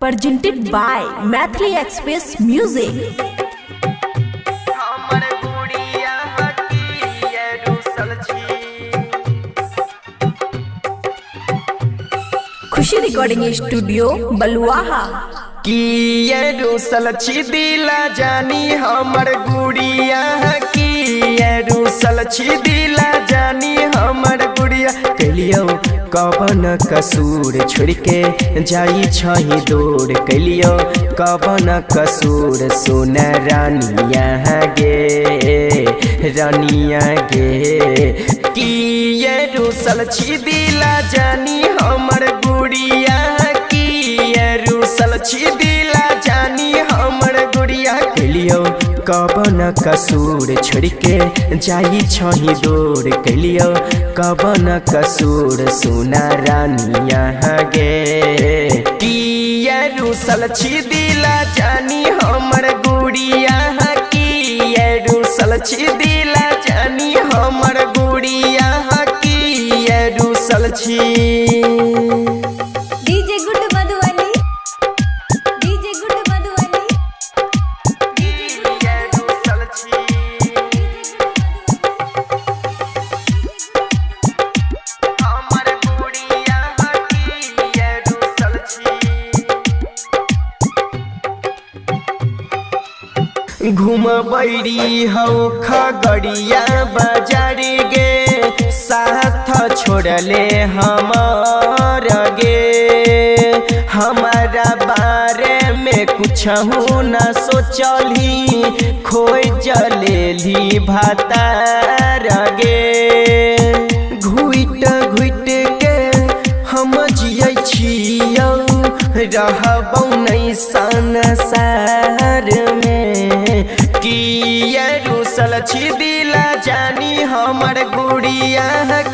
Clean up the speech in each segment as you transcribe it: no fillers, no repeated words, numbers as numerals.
presented by Mathli Express Music. Khushi recording studio Baluaha कि ये रूसल छी दिला जानी हमर गुड़िया कि ये रूसल छी दिला जानी हमर गुड़िया कलियो कवन कसूर छोड़ के जाई छही दूर कलियो कवन कसूर सुन रानिया गे रानिया गे कि ये रूसल छी दिला जानी हमर गुड़िया कि ये रूसल छी दिला जानी हमर गुड़िया कलियो कवन कसूर छोड़ के जाई छही दूर कलियो कवन कसूर सुना रानिया गे कि ये रूसल छी दिला जानी हमर गुड़िया कि ये रूसल छी दिला जानी हमर गुड़िया कि ये रूसल छी घूम बैरी हौ खगड़िया बाजार गे साथ छोड़ले हमार गे हमारा बारे में कुछ न सोचली खोई जलेली भातार गे घुट घुट के हम जियै छियौ रहबौ नहीं संसार में कि ये रूसल छी दिला जानी हमर गुड़िया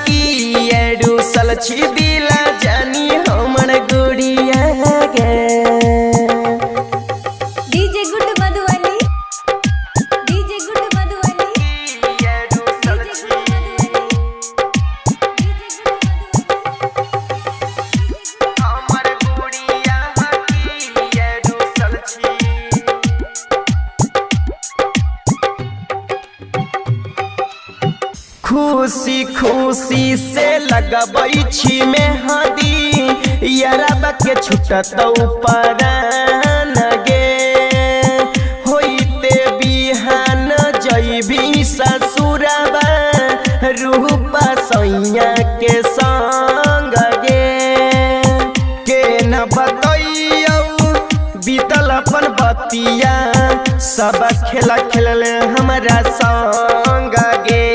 कि ये रूसल छी दिला जानी हमर गुड़िया गे खुशी खुशी से लगबै छी मेहंदी यारबा के छुटतौ परान गे होइते बिहान जइबी ससुरबा रूपा सैया के संग गे के न बतैयौ बीतल अपन बतिया सब खेला खेलले हमरा संग गे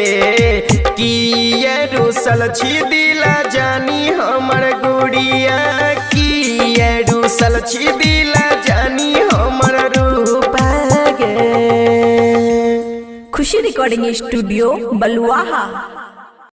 कि ये रूसल छी दिला जानी हमर गुड़िया कि ये रूसल छी दिला जानी हमर रूपा गे खुशी रिकॉर्डिंग स्टूडियो बलुआहा।